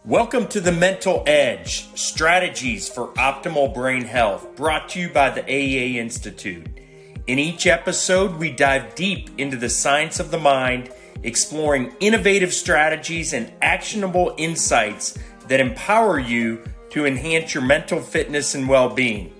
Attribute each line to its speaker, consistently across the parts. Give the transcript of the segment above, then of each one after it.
Speaker 1: Welcome to the Mental Edge, Strategies for Optimal Brain Health, brought to you by the AEA Institute. In each episode, we dive deep into the science of the mind, exploring innovative strategies and actionable insights that empower you to enhance your mental fitness and well-being.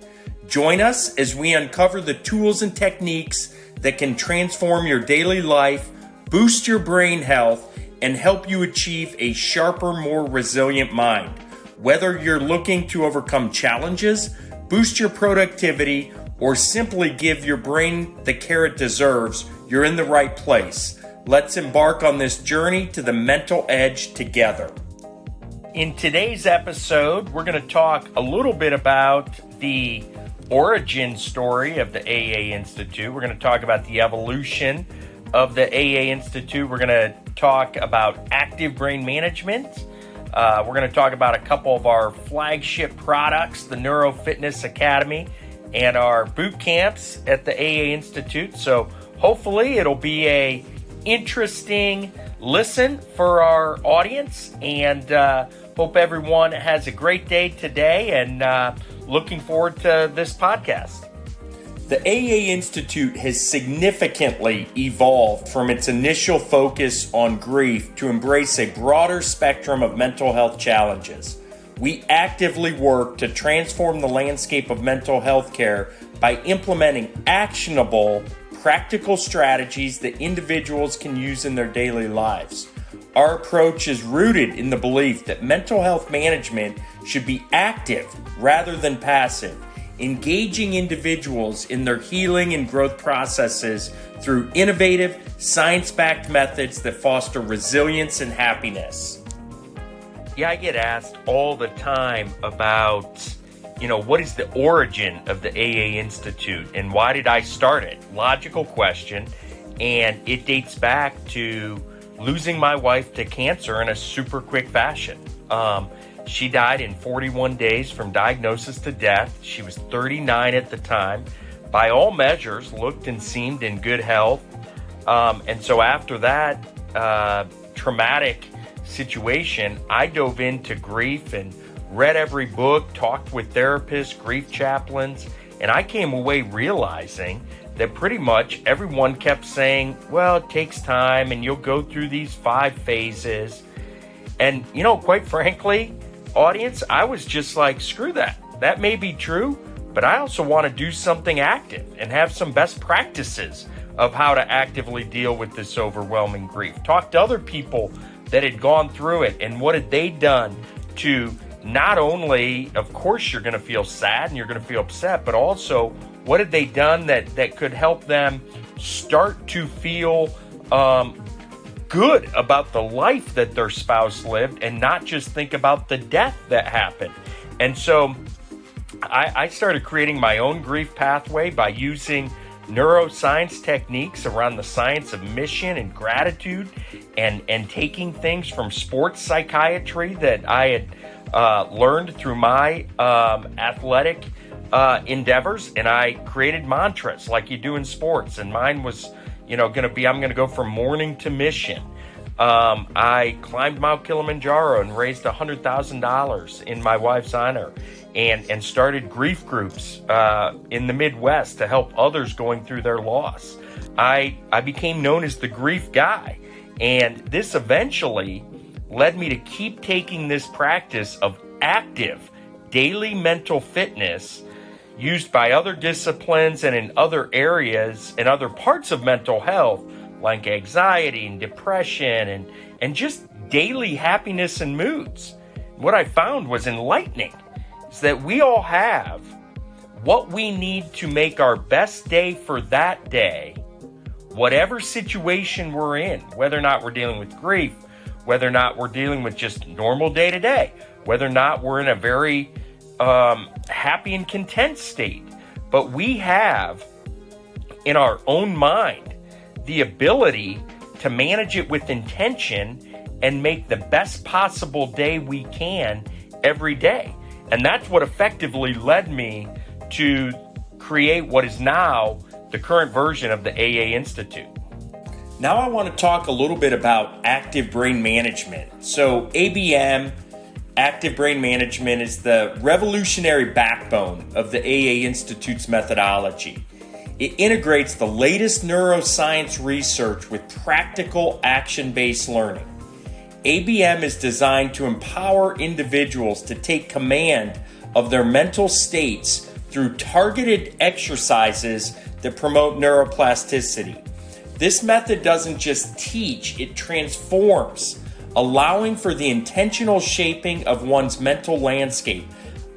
Speaker 1: Join us as we uncover the tools and techniques that can transform your daily life, boost your brain health, and help you achieve a sharper, more resilient mind. Whether you're looking to overcome challenges, boost your productivity, or simply give your brain the care it deserves, you're in the right place. Let's embark on this journey to the mental edge together. In today's episode, we're going to talk a little bit about the origin story of the AEA Institute. We're going to talk about the evolution of the AEA Institute. We're going to talk about active brain management. We're going to talk about a couple of our flagship products, the Neurofitness Academy and our Bootcamps at the AEA Institute. So hopefully it'll be a interesting listen for our audience, and hope everyone has a great day today, and looking forward to this podcast. The AEA Institute has significantly evolved from its initial focus on grief to embrace a broader spectrum of mental health challenges. We actively work to transform the landscape of mental health care by implementing actionable, practical strategies that individuals can use in their daily lives. Our approach is rooted in the belief that mental health management should be active rather than passive, engaging individuals in their healing and growth processes through innovative, science-backed methods that foster resilience and happiness. Yeah, I get asked all the time about, what is the origin of the AEA Institute and why did I start it? Logical question, and it dates back to losing my wife to cancer in a super quick fashion. She died in 41 days from diagnosis to death. She was 39 at the time. By all measures, looked and seemed in good health. And so after that traumatic situation, I dove into grief and read every book, talked with therapists, grief chaplains, and I came away realizing that pretty much everyone kept saying, well, it takes time and you'll go through these 5 phases. And, quite frankly, audience, I was just like, screw that. That may be true, but I also want to do something active and have some best practices of how to actively deal with this overwhelming grief. Talk to other people that had gone through it and what had they done to not only, of course, you're going to feel sad and you're going to feel upset, but also what had they done that could help them start to feel good about the life that their spouse lived and not just think about the death that happened. And so I started creating my own grief pathway by using neuroscience techniques around the science of mission and gratitude, and taking things from sports psychiatry that I had learned through my athletic endeavors, and I created mantras like you do in sports, and mine was going to be, I'm going to go from mourning to mission. I climbed Mount Kilimanjaro and raised $100,000 in my wife's honor, and started grief groups in the Midwest to help others going through their loss. I became known as the grief guy, and this eventually led me to keep taking this practice of active daily mental fitness used by other disciplines and in other areas and other parts of mental health, like anxiety and depression and just daily happiness and moods. What I found was enlightening, is that we all have what we need to make our best day for that day, whatever situation we're in, whether or not we're dealing with grief, whether or not we're dealing with just normal day-to-day, whether or not we're in a very happy and content state. But we have in our own mind the ability to manage it with intention and make the best possible day we can every day. And that's what effectively led me to create what is now the current version of the AEA Institute. Now I want to talk a little bit about active brain management. So ABM active brain management is the revolutionary backbone of the AEA Institute's methodology. It integrates the latest neuroscience research with practical action-based learning. ABM is designed to empower individuals to take command of their mental states through targeted exercises that promote neuroplasticity. This method doesn't just teach, it transforms, allowing for the intentional shaping of one's mental landscape,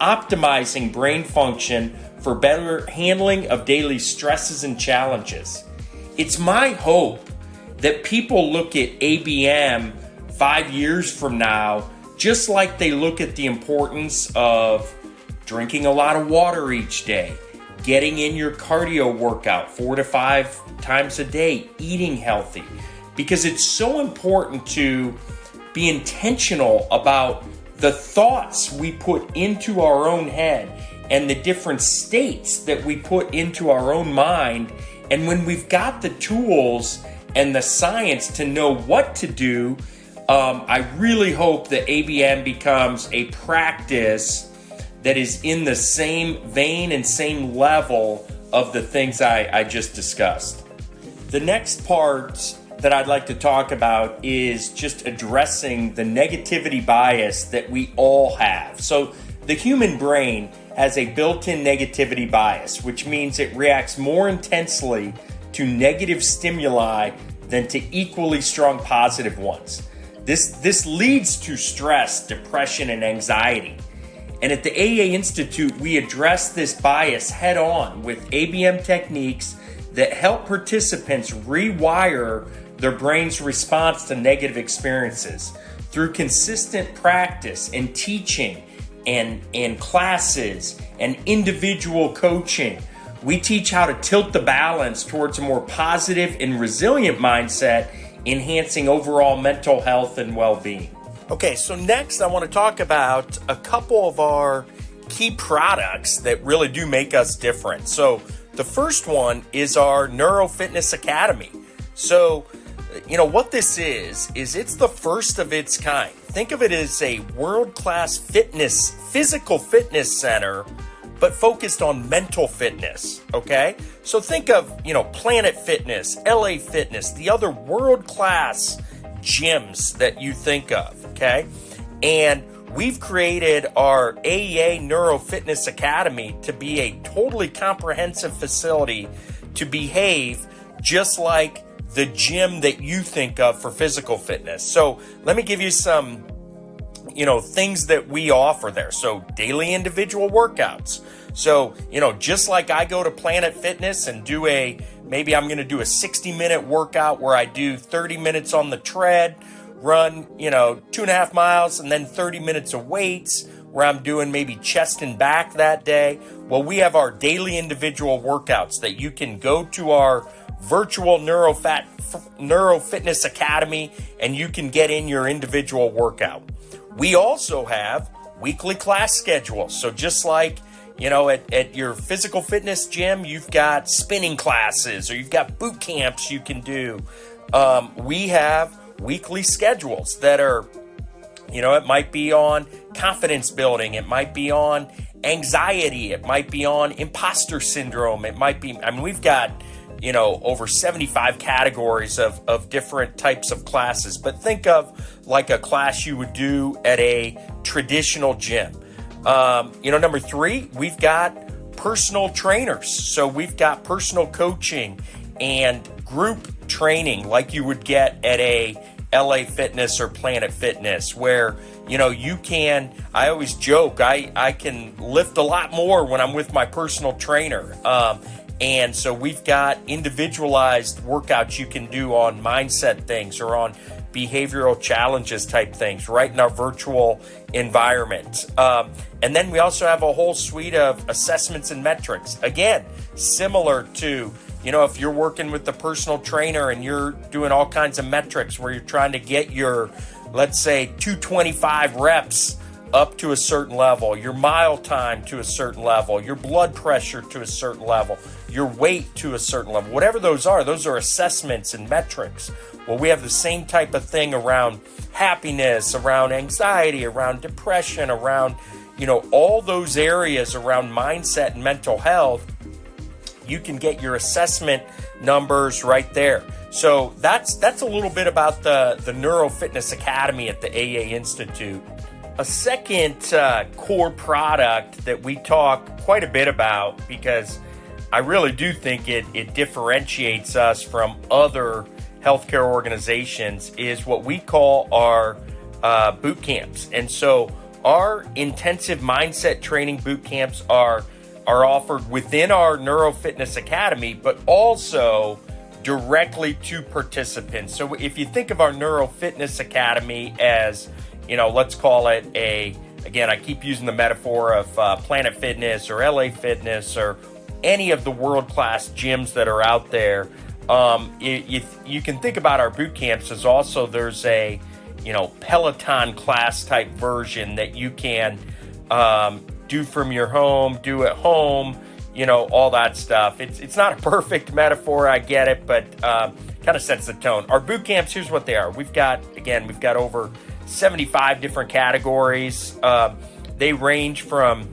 Speaker 1: optimizing brain function for better handling of daily stresses and challenges. It's my hope that people look at ABM 5 years from now, just like they look at the importance of drinking a lot of water each day, getting in your cardio workout 4 to 5 times a day, eating healthy, because it's so important to be intentional about the thoughts we put into our own head and the different states that we put into our own mind. And when we've got the tools and the science to know what to do, I really hope that ABM becomes a practice that is in the same vein and same level of the things I just discussed. The next part that I'd like to talk about is just addressing the negativity bias that we all have. So the human brain has a built-in negativity bias, which means it reacts more intensely to negative stimuli than to equally strong positive ones. This leads to stress, depression, and anxiety. And at the AEA Institute, we address this bias head on with ABM techniques that help participants rewire their brain's response to negative experiences. Through consistent practice and teaching and classes and individual coaching, we teach how to tilt the balance towards a more positive and resilient mindset, enhancing overall mental health and well-being. Okay, so next I want to talk about a couple of our key products that really do make us different. So the first one is our Neurofitness Academy. So, what this is it's the first of its kind. Think of it as a world-class physical fitness center, but focused on mental fitness, okay? So think of, Planet Fitness, LA Fitness, the other world-class gyms that you think of, okay? And we've created our AEA Neurofitness Academy to be a totally comprehensive facility to behave just like the gym that you think of for physical fitness. So let me give you some, things that we offer there. So daily individual workouts. So, just like I go to Planet Fitness and maybe I'm going to do a 60-minute workout where I do 30 minutes on the tread, run, 2.5 miles, and then 30 minutes of weights where I'm doing maybe chest and back that day. Well, we have our daily individual workouts that you can go to our virtual Neurofitness Academy and you can get in your individual workout. We also have weekly class schedules. So just like, at your physical fitness gym, you've got spinning classes or you've got boot camps you can do. We have weekly schedules that are, it might be on confidence building. It might be on anxiety. It might be on imposter syndrome. It might be, we've got, over 75 categories of different types of classes. But think of like a class you would do at a traditional gym. Number 3, we've got personal trainers. So we've got personal coaching and group training like you would get at a LA Fitness or Planet Fitness, where, I always joke, I can lift a lot more when I'm with my personal trainer. And so we've got individualized workouts you can do on mindset things or on behavioral challenges type things right in our virtual environment. And then we also have a whole suite of assessments and metrics. Again, similar to, if you're working with the personal trainer and you're doing all kinds of metrics where you're trying to get your, let's say, 225 reps up to a certain level, your mile time to a certain level, your blood pressure to a certain level, your weight to a certain level, whatever those are assessments and metrics. Well, we have the same type of thing around happiness, around anxiety, around depression, around, all those areas around mindset and mental health. You can get your assessment numbers right there. So that's a little bit about the Neurofitness Academy at the AEA Institute. A second core product that we talk quite a bit about, because I really do think it differentiates us from other healthcare organizations, is what we call our boot camps. And so our intensive mindset training boot camps are offered within our Neurofitness Academy, but also directly to participants. So if you think of our Neurofitness Academy as, let's call it again, I keep using the metaphor of Planet Fitness or LA Fitness or any of the world-class gyms that are out there. You can think about our boot camps as also there's a, Peloton class type version that you can do from your home, do at home, all that stuff. It's not a perfect metaphor, I get it, but kind of sets the tone. Our boot camps, here's what they are. We've got over 75 different categories. They range from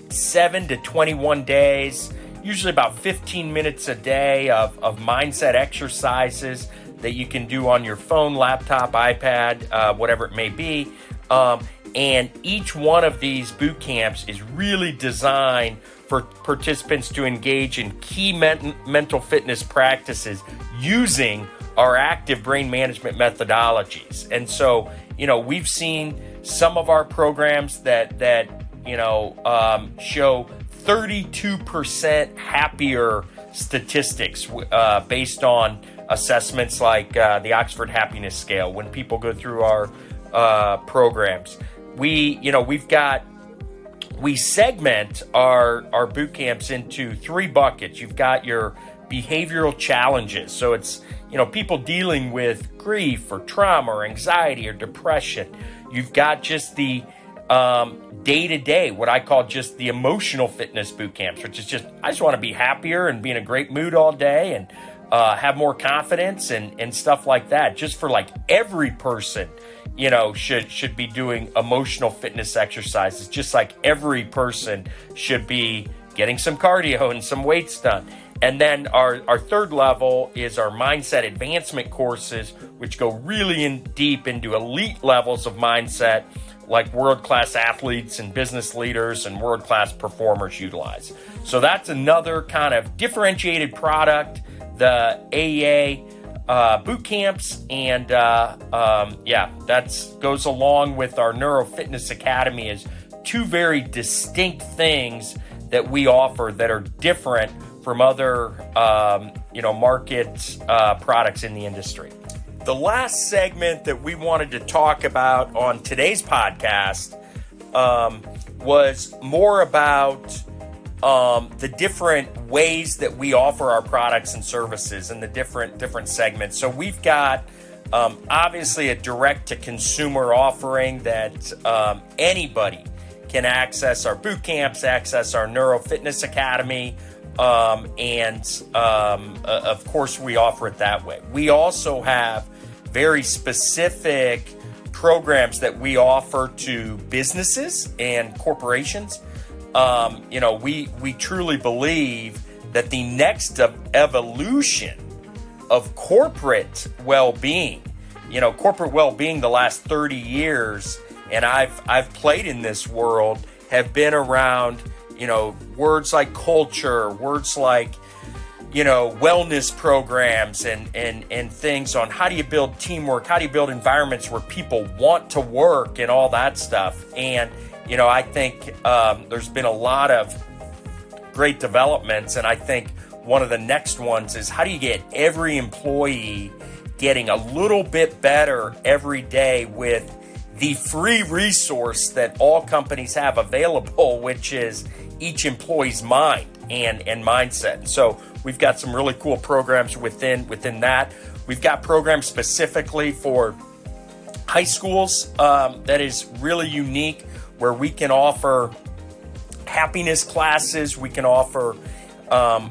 Speaker 1: 7 to 21 days, usually about 15 minutes a day of mindset exercises that you can do on your phone, laptop, iPad, whatever it may be. And each one of these boot camps is really designed for participants to engage in key mental fitness practices using our active brain management methodologies. And so, we've seen some of our programs that show 32% happier statistics based on assessments like the Oxford Happiness Scale when people go through our programs. We segment our boot camps into 3 buckets. You've got your behavioral challenges. So it's, people dealing with grief or trauma or anxiety or depression. You've got just the day-to-day, what I call just the emotional fitness boot camps, which is just, I just want to be happier and be in a great mood all day and have more confidence and stuff like that. Just for like every person, should be doing emotional fitness exercises, just like every person should be getting some cardio and some weights done. And then our third level is our mindset advancement courses, which go really deep into elite levels of mindset, like world-class athletes and business leaders and world-class performers utilize. So that's another kind of differentiated product, the AEA boot camps, and that goes along with our Neurofitness Academy as 2 very distinct things that we offer that are different from other market products in the industry. The last segment that we wanted to talk about on today's podcast was more about the different ways that we offer our products and services and the different segments. So we've got obviously a direct-to-consumer offering that anybody can access our boot camps, access our Neurofitness Academy, and of course we offer it that way. We also have very specific programs that we offer to businesses and corporations. We truly believe that the next evolution of corporate well-being, corporate well-being the last 30 years, and I've played in this world, have been around, words like culture, words like, wellness programs and things on how do you build teamwork, how do you build environments where people want to work and all that stuff. And, I think there's been a lot of great developments, and I think one of the next ones is how do you get every employee getting a little bit better every day with the free resource that all companies have available, which is each employee's mind and mindset. So we've got some really cool programs within that. We've got programs specifically for high schools that is really unique, where we can offer happiness classes. We can offer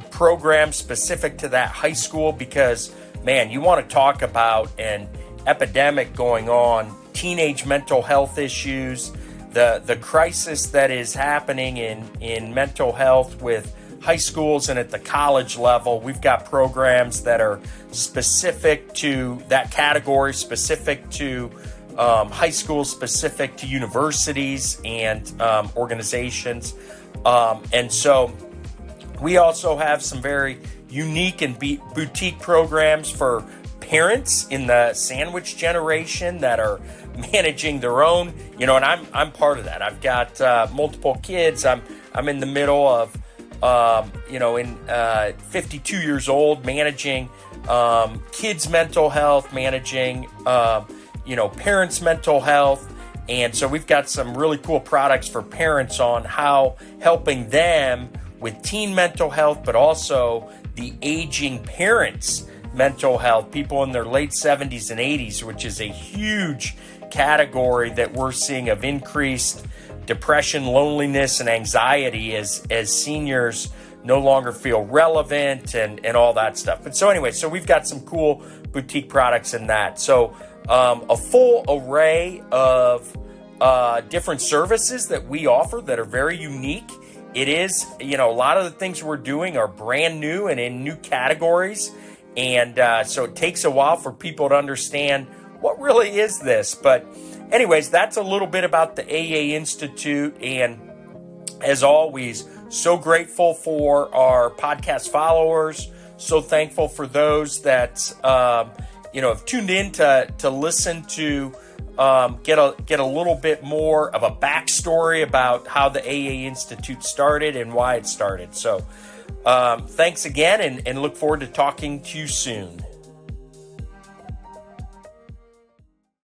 Speaker 1: programs specific to that high school because man, you want to talk about an epidemic going on, teenage mental health issues, the crisis that is happening in mental health with high schools and at the college level. We've got programs that are specific to that category, specific to high schools, specific to universities and organizations. And so we also have some very unique and boutique programs for parents in the sandwich generation that are managing their own, and I'm part of that. I've got multiple kids. I'm in the middle of, 52 years old, managing kids' mental health, managing, parents' mental health. And so we've got some really cool products for parents on how helping them with teen mental health, but also the aging parents' mental health, people in their late 70s and 80s, which is a huge category that we're seeing of increased depression, loneliness, and anxiety as seniors no longer feel relevant and all that stuff. But so anyway, so we've got some cool boutique products in that. So a full array of different services that we offer that are very unique. It is, a lot of the things we're doing are brand new and in new categories. And so it takes a while for people to understand what really is this. But anyways, that's a little bit about the AEA Institute. And as always, so grateful for our podcast followers. So thankful for those that, have tuned in to listen to get a little bit more of a backstory about how the AEA Institute started and why it started. So thanks again, and look forward to talking to you soon.